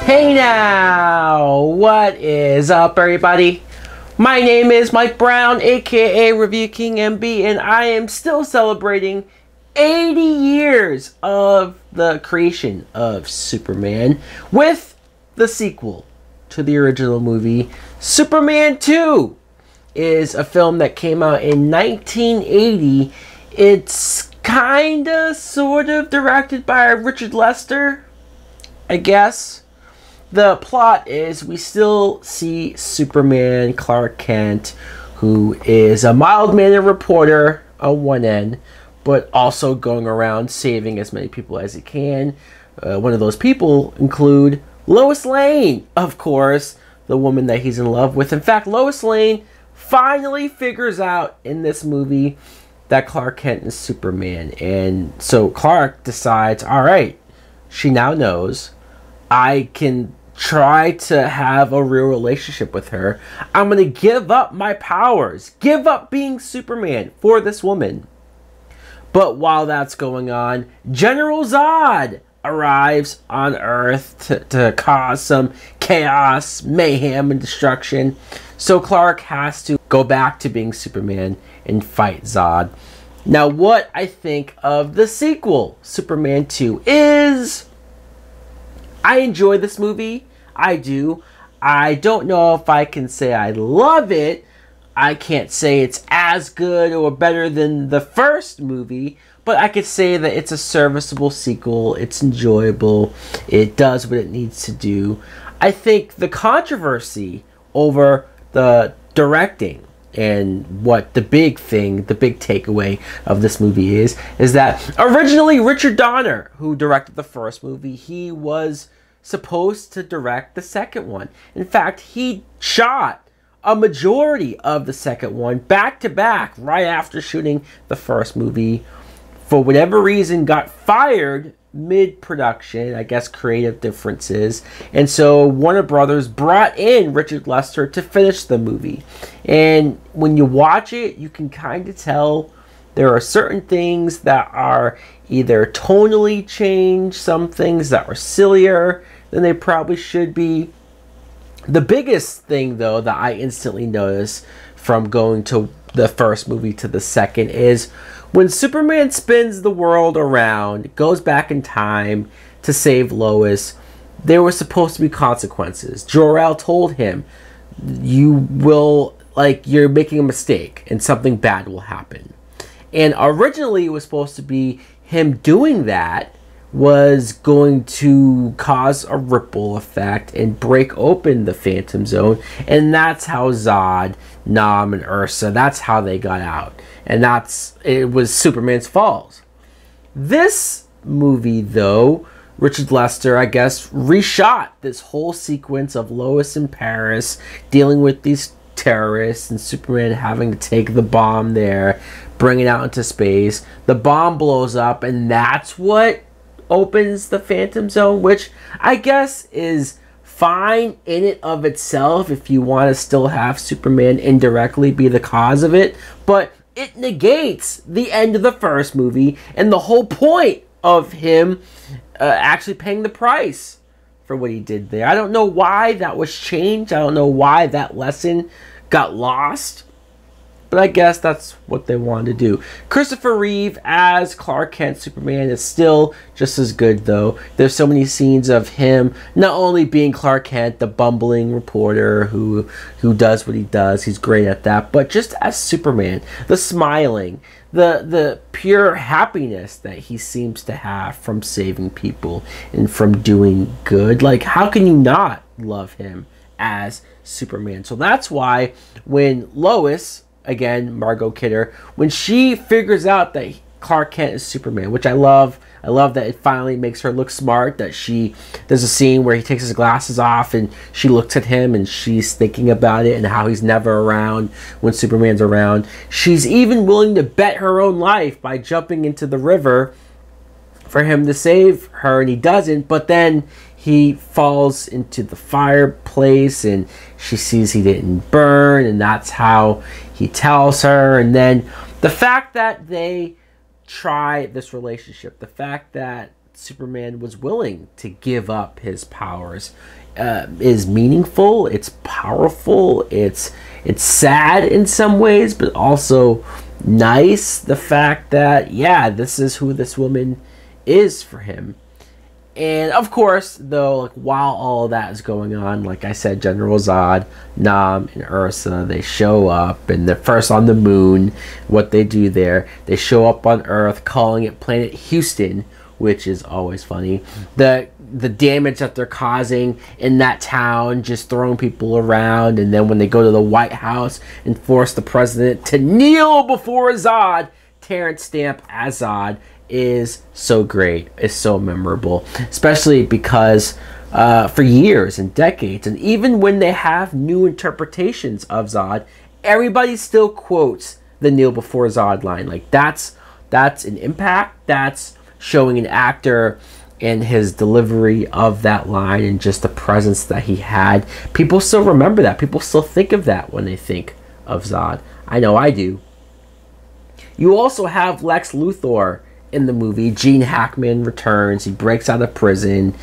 Hey now, what is up everybody? My name is Mike Brown, aka ReviewKingMB, and I am still celebrating 80 years of the creation of Superman with the sequel to the original movie. Superman 2 is a film that came out in 1980. It's kinda, sort of directed by Richard Lester, I guess. The plot is we still see Superman, Clark Kent, who is a mild-mannered reporter on one end, but also going around saving as many people as he can. One of those people include Lois Lane, of course, the woman that he's in love with. In fact, Lois Lane finally figures out in this movie that Clark Kent is Superman. And so Clark decides, all right, she now knows I can try to have a real relationship with her. I'm going to give up my powers, give up being Superman for this woman. But while that's going on, General Zod arrives on Earth to cause some chaos, mayhem, and destruction. So Clark has to go back to being Superman and fight Zod. Now, what I think of the sequel, Superman 2, is I enjoy this movie. I do. I don't know if I can say I love it. I can't say it's as good or better than the first movie, but I could say that it's a serviceable sequel. It's enjoyable. It does what it needs to do. I think the controversy over the directing and what the big thing, the big takeaway of this movie is that originally Richard Donner, who directed the first movie, he was supposed to direct the second one. In fact, he shot a majority of the second one back to back right after shooting the first movie. For whatever reason, got fired mid-production, I guess creative differences, and so Warner Brothers brought in Richard Lester to finish the movie. And when you watch it, you can kind of tell there are certain things that are either tonally changed, some things that are sillier than they probably should be. The biggest thing, though, that I instantly noticed from going to the first movie to the second is when Superman spins the world around, goes back in time to save Lois, there were supposed to be consequences. Jor-El told him, you're making a mistake and something bad will happen. And originally it was supposed to be him doing that was going to cause a ripple effect and break open the Phantom Zone. And that's how Zod, Nam, and Ursa, that's how they got out. And it was Superman's fault. This movie, though, Richard Lester, I guess, reshot this whole sequence of Lois in Paris dealing with these terrorists and Superman having to take the bomb there, bring it out into space. The bomb blows up, and that's what opens the Phantom Zone, which I guess is fine in it of itself if you want to still have Superman indirectly be the cause of it, but it negates the end of the first movie and the whole point of him actually paying the price for what he did there. I don't know why that was changed. I don't know why that lesson got lost, but I guess that's what they wanted to do. Christopher Reeve as Clark Kent Superman is still just as good, though. There's so many scenes of him not only being Clark Kent, the bumbling reporter who does what he does. He's great at that. But just as Superman, the smiling, the pure happiness that he seems to have from saving people and from doing good. Like, how can you not love him as Superman? So that's why when Lois, again, Margot Kidder, when she figures out that Clark Kent is Superman, which I love that it finally makes her look smart, that there's a scene where he takes his glasses off and she looks at him and she's thinking about it and how he's never around when Superman's around. She's even willing to bet her own life by jumping into the river for him to save her, and he doesn't, but then he falls into the fireplace and she sees he didn't burn, and that's how he tells her. And then the fact that they try this relationship, the fact that Superman was willing to give up his powers is meaningful. It's powerful. It's sad in some ways, but also nice. The fact that, yeah, this is who this woman is for him. And of course, though, like, while all of that is going on, like I said, General Zod, Nam, and Ursa, they show up, and they're first on the moon. What they do there, they show up on Earth, calling it Planet Houston, which is always funny. The damage that they're causing in that town, just throwing people around, and then when they go to the White House and force the president to kneel before Zod, Terrence Stamp as Zod is so great. It's so memorable, especially because for years and decades, and even when they have new interpretations of Zod, everybody still quotes the kneel before Zod line. Like, that's an impact. That's showing an actor and his delivery of that line and just the presence that he had. People still remember that. People still think of that when they think of Zod. I know I do. You also have Lex Luthor in the movie. Gene Hackman returns. He breaks out of prison.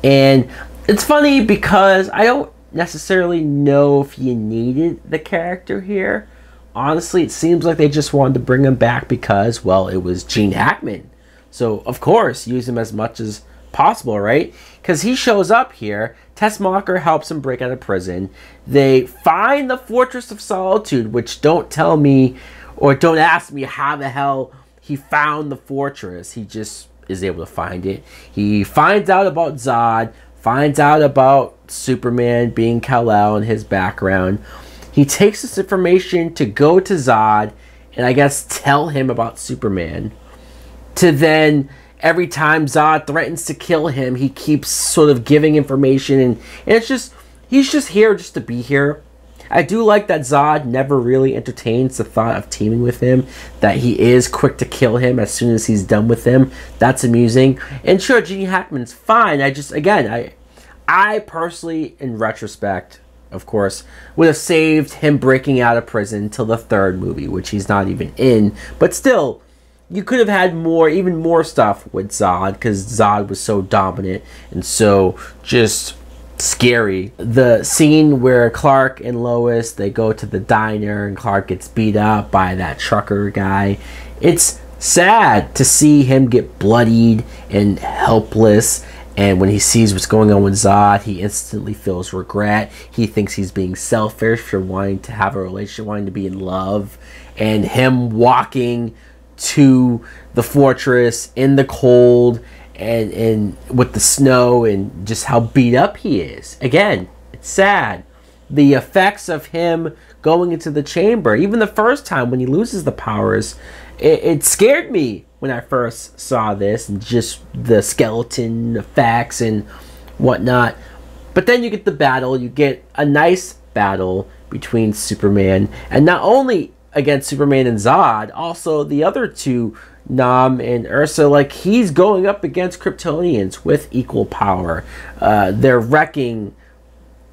And it's funny because I don't necessarily know if you needed the character here. Honestly, it seems like they just wanted to bring him back because, well, it was Gene Hackman. So, of course, use him as much as possible, right? Because he shows up here. Tessmacher helps him break out of prison. They find the Fortress of Solitude, which don't tell me or don't ask me how the hell he found the fortress. He just is able to find it. He finds out about Zod, finds out about Superman being Kal-El and his background. He takes this information to go to Zod and I guess tell him about Superman. To then, every time Zod threatens to kill him, he keeps sort of giving information, and it's just, he's just here just to be here. I do like that Zod never really entertains the thought of teaming with him, that he is quick to kill him as soon as he's done with him. That's amusing. And sure, Gene Hackman's fine. I just, again, I personally, in retrospect, of course, would have saved him breaking out of prison till the third movie, which he's not even in. But still, you could have had more, even more stuff with Zod, because Zod was so dominant and so just scary. The scene where Clark and Lois, they go to the diner and Clark gets beat up by that trucker guy. It's sad to see him get bloodied and helpless, and when he sees what's going on with Zod, he instantly feels regret. He thinks he's being selfish for wanting to have a relationship, wanting to be in love, and him walking to the fortress in the cold and with the snow and just how beat up he is. Again, it's sad. The effects of him going into the chamber, even the first time when he loses the powers, it scared me when I first saw this, and just the skeleton effects and whatnot. But then you get the battle. You get a nice battle between Superman, and not only against Superman and Zod, also the other two, Nam and Ursa. Like, he's going up against Kryptonians with equal power. They're wrecking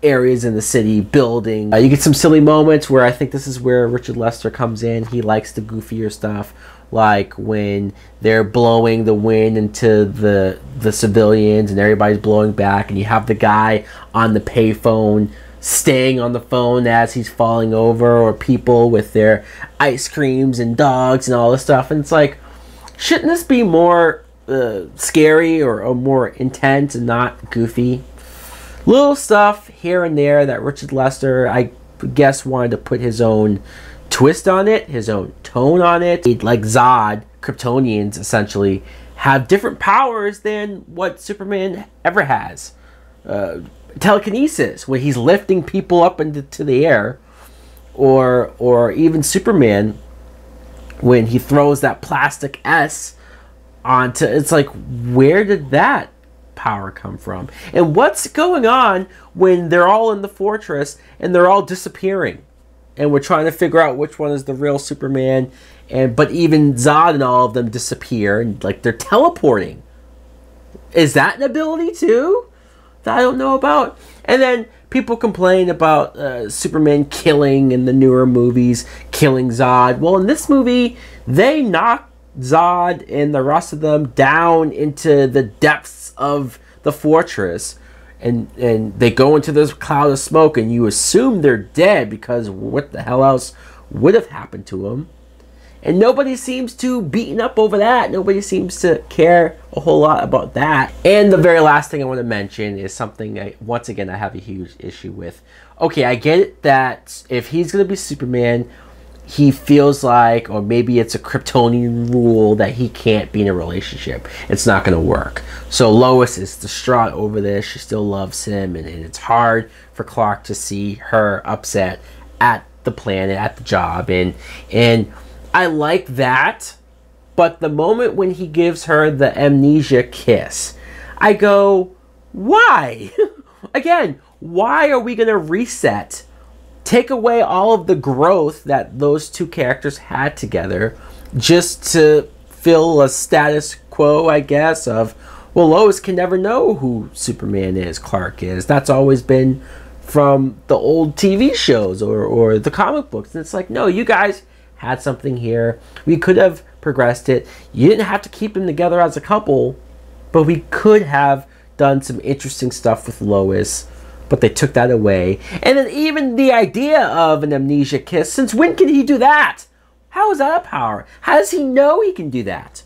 areas in the city, building. You get some silly moments where I think this is where Richard Lester comes in. He likes the goofier stuff, like when they're blowing the wind into the civilians and everybody's blowing back, and you have the guy on the payphone staying on the phone as he's falling over, or people with their ice creams and dogs and all this stuff. And it's like, shouldn't this be more scary or more intense and not goofy? Little stuff here and there that Richard Lester, I guess, wanted to put his own twist on it, his own tone on it. Like Zod, Kryptonians essentially have different powers than what Superman ever has. Telekinesis, where he's lifting people up into the air, or even Superman when he throws that plastic S onto, it's like, where did that power come from? And what's going on when they're all in the fortress and they're all disappearing, and we're trying to figure out which one is the real Superman, but even Zod and all of them disappear, and like they're teleporting. Is that an ability too that I don't know about? And then people complain about Superman killing in the newer movies, killing Zod. Well, in this movie, they knock Zod and the rest of them down into the depths of the fortress, and they go into this cloud of smoke, and you assume they're dead because what the hell else would have happened to them? And nobody seems to beaten up over that. Nobody seems to care a whole lot about that. And the very last thing I want to mention is something once again I have a huge issue with. Okay, I get it that if he's going to be Superman, he feels like, or maybe it's a Kryptonian rule that he can't be in a relationship. It's not going to work. So Lois is distraught over this. She still loves him, and it's hard for Clark to see her upset at the planet, at the job, and I like that. But the moment when he gives her the amnesia kiss, I go, why? Again, why are we going to reset? Take away all of the growth that those two characters had together just to fill a status quo, I guess, of, well, Lois can never know who Superman is, Clark is. That's always been from the old TV shows or the comic books. And it's like, no, you guys had something here. We could have progressed it. You didn't have to keep them together as a couple, but we could have done some interesting stuff with Lois, but they took that away. And then even the idea of an amnesia kiss, since when can he do that? How is that a power? How does he know he can do that?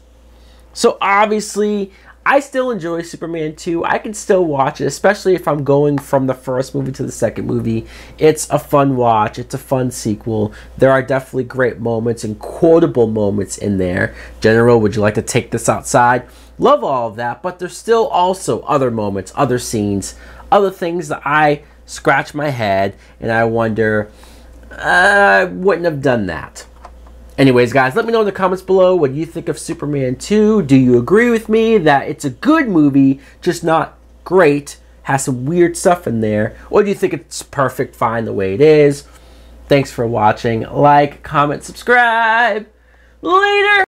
So obviously, I still enjoy Superman 2. I can still watch it, especially if I'm going from the first movie to the second movie. It's a fun watch. It's a fun sequel. There are definitely great moments and quotable moments in there. General, would you like to take this outside? Love all of that, but there's still also other moments, other scenes, other things that I scratch my head and I wonder, I wouldn't have done that. Anyways, guys, let me know in the comments below what you think of Superman 2. Do you agree with me that it's a good movie, just not great, has some weird stuff in there? Or do you think it's perfect, fine the way it is? Thanks for watching. Like, comment, subscribe. Later!